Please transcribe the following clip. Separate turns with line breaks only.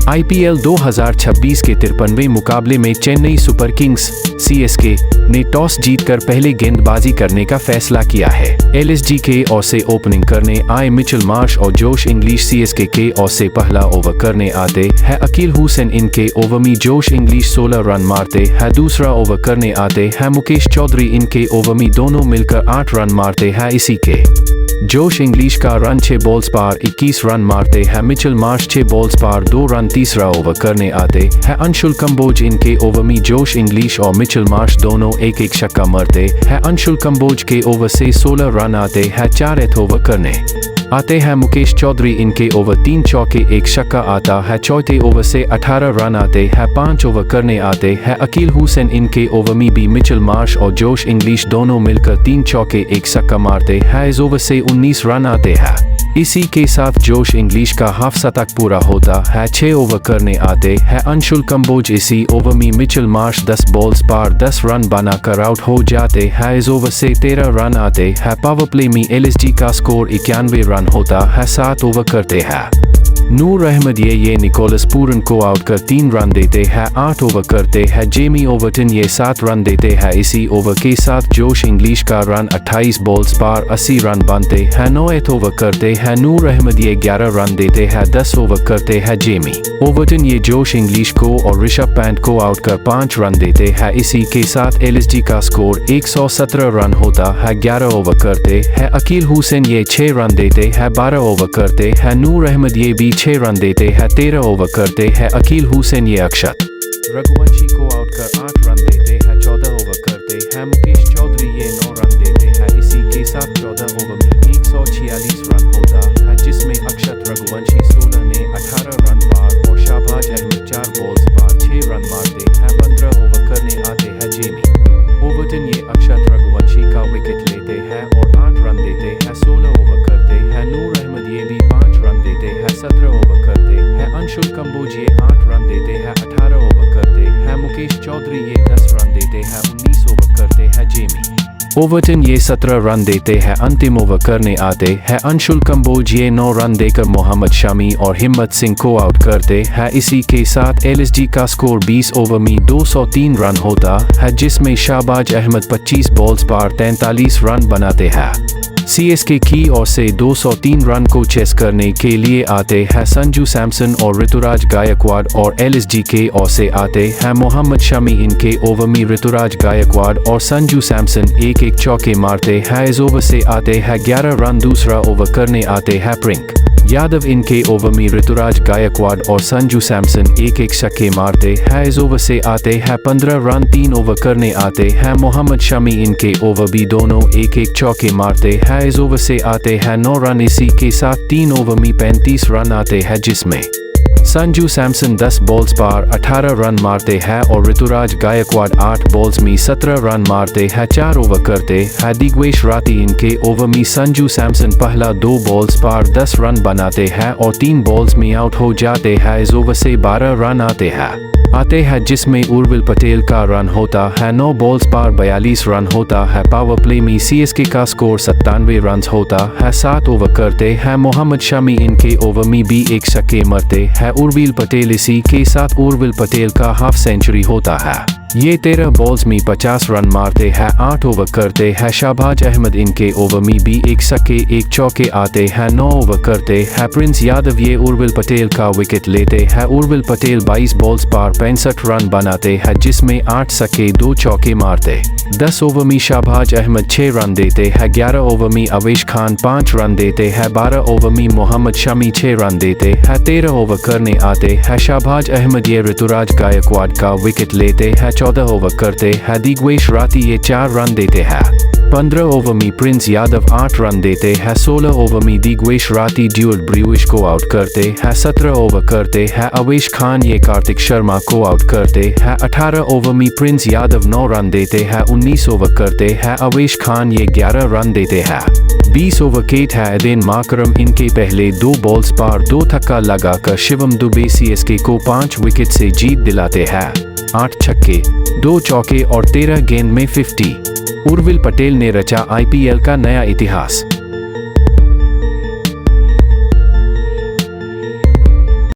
IPL 2026 के 53वें मुकाबले में चेन्नई सुपर किंग्स CSK ने टॉस जीतकर पहले गेंदबाजी करने का फैसला किया है। LSG के ओर से ओपनिंग करने आए मिचेल मार्श और जोश इंग्लिश CSK के ओर से पहला ओवर करने आते हैं अकील हुसैन। इनके ओवर में जोश इंग्लिश 16 रन मारते हैं। दूसरा ओवर करने आते हैं मुकेश चौधरी। इनके ओवर में दोनों मिलकर 8 रन मारते हैं। इसी के जोश इंग्लिश का रन 6 बॉल्स पर 21 रन मारते हैं। मिचेल मार्श 6 बॉल्स पर 2 रन। तीसरा ओवर करने आते हैं अंशुल कंबोज। इनके ओवर में जोश इंग्लिश और मिचेल मार्श दोनों एक छक्का मारते हैं। अंशुल कंबोज के ओवर से 16 रन आते हैं। 4 ओवर करने आते हैं मुकेश चौधरी। इनके ओवर 3 चौके 1 छक्का आता है। चौथे ओवर से 18 रन आते हैं। 5 ओवर करने आते हैं अकील हुसैन। इनके ओवर में भी मिचेल मार्श और जोश इंग्लिश दोनों मिलकर 3 चौके 1 छक्का मारते हैं। इस ओवर से 19 रन आते हैं। इसी के साथ जोश इंग्लिश का हाफ शतक पूरा होता है। 6 ओवर करने आते हैं अंशुल कंबोज। इसी ओवर में मिचेल मार्श 10 बॉल्स पर 10 रन बनाकर आउट हो जाते हैं। इस ओवर से 13 रन आते हैं। पावर प्ले में LSG का स्कोर 91 रन होता है। 7 ओवर करते हैं नूर अहमद ये निकोलस पूरन को आउट कर 3 रन देते हैं। 8 ओवर करते हैं जेमी ओवरटन ये 7 रन देते हैं। इसी ओवर के साथ जोश इंग्लिश का रन 28 बॉल्स पर 80 रन बनते हैं। 9 ओवर करते हैं नूर अहमद ये 11 रन देते हैं। 10 ओवर करते हैं जेमी ओवरटन ये जोश इंग्लिश को और ऋषभ पंत को आउट कर 5 रन देते हैं। इसी के साथ LSG का स्कोर 117 रन होता है। 11 ओवर करते हैं अकील हुसैन ये 6 रन देते हैं। 12 ओवर करते हैं नूर अहमद ये भी 6 रन देते हैं। 13 ओवर करते हैं अकील हुसैन ये अक्षत रघुवंशी को आउट कर 8 रन देते हैं। 14 ओवर करते हैं मुकेश चौधरी ये 9 रन देते हैं। इसी के साथ 14 ओवर में 146 रन होता है जिसमें अक्षत रघुवंशी 16 ने 18 रन पार और शाहबाज अहमद 4 बॉल्स पर 6 रन मारते हैं। 15 ओवर करने आते हैं जेमी ओवरटन ये अक्षत रघुवंशी का विकेट लेते हैं और 8 रन देते हैं। 16 ओवर करते हैं नूर अहमद ये भी 5 रन देते हैं। 17 ओवर करते हैं अंशुल कंबोज ये 8 रन देते हैं। 18 ओवर करते हैं मुकेश चौधरी ये 10 रन देते हैं। 19 ओवर करते हैं जेमी ओवरटन ये 17 रन देते हैं। अंतिम ओवर करने आते हैं अंशुल कंबोज ये 9 रन देकर मोहम्मद शमी और हिम्मत सिंह को आउट करते हैं। इसी के साथ LSG का स्कोर 20 ओवर में 203 रन होता है जिसमें शाहबाज अहमद 25 बॉल्स पर 43 रन बनाते हैं। CSK की ओर से 203 रन को चेस करने के लिए आते हैं संजू सैमसन और ऋतुराज गायकवाड़ और LSG के ओर से आते हैं मोहम्मद शमी। इनके ओवर में ऋतुराज गायकवाड़ और संजू सैमसन एक चौके मारते हैं। इस ओवर से आते हैं 11 रन। दूसरा ओवर करने आते हैं प्रिंक यादव। इनके ओवर में ऋतुराज गायकवाड़ और संजू सैमसन एक छक्के मारते हैं। इस ओवर से आते हैं 15 रन। 3 ओवर करने आते हैं मोहम्मद शमी। इनके ओवर भी दोनों एक चौके मारते हैं। इस ओवर से आते हैं 9 रन। इसी के साथ 3 ओवर में 35 रन आते हैं जिसमें संजू सैमसन 10 बॉल्स पर 18 रन मारते हैं और ऋतुराज गायकवाड़ 8 बॉल्स में 17 रन मारते हैं। 4 ओवर करते हैं दिग्वेश राठी। इनके ओवर में संजू सैमसन पहला 2 बॉल्स पर 10 रन बनाते हैं और 3 बॉल्स में आउट हो जाते हैं। इस ओवर से 12 रन आते हैं जिसमें उर्विल पटेल का रन होता है। 9 बॉल्स पर 42 रन होता है। पावर प्ले में CSK का स्कोर 97 रन होता है। 7 ओवर करते हैं मोहम्मद शमी। इनके ओवर में भी 1 छक्के मारते हैं उर्विल पटेल। इसी के साथ उर्विल पटेल का हाफ सेंचुरी होता है। ये 13 बॉल्स में 50 रन मारते हैं। 8 ओवर करते हैं शाहबाज अहमद। इनके ओवर में भी 1 छक्के 1 चौके आते हैं। 9 ओवर करते हैं प्रिंस यादव ये उर्विल पटेल का विकेट लेते हैं। उर्विल पटेल 22 बॉल्स पर 65 रन बनाते हैं जिसमें 8 छक्के 2 चौके मारते। 10 ओवर में शाहबाज अहमद 6 रन देते हैं। 11 ओवर में अवेश खान 5 रन देते हैं। 12 ओवर में मोहम्मद शमी 6 रन देते हैं। 13 ओवर करने आते हैं शाहबाज अहमद ये ऋतुराज गायकवाड़ का विकेट लेते हैं। 14 ओवर करते हैं दिग्वेश राठी ये 4 रन देते हैं। 15 ओवर में प्रिंस यादव 8 रन देते हैं। 16 ओवर में दिग्वेश राठी ड्यूअल ब्रिविश को आउट करते हैं। 17 ओवर करते हैं अवेश खान ये कार्तिक शर्मा को आउट करते हैं। 18 ओवर में प्रिंस यादव 9 रन देते हैं। 19 ओवर करते हैं अवेश खान ये 11 रन देते हैं। 20 ओवर केट है एदेन माकरम। इनके पहले 2 बॉल्स पर 2 छक्का लगाकर शिवम दुबे CSK को 5 विकेट से जीत दिलाते हैं। 8 छक्के 2 चौके और 13 गेंद में 50। उर्विल पटेल ने रचा IPL का नया इतिहास।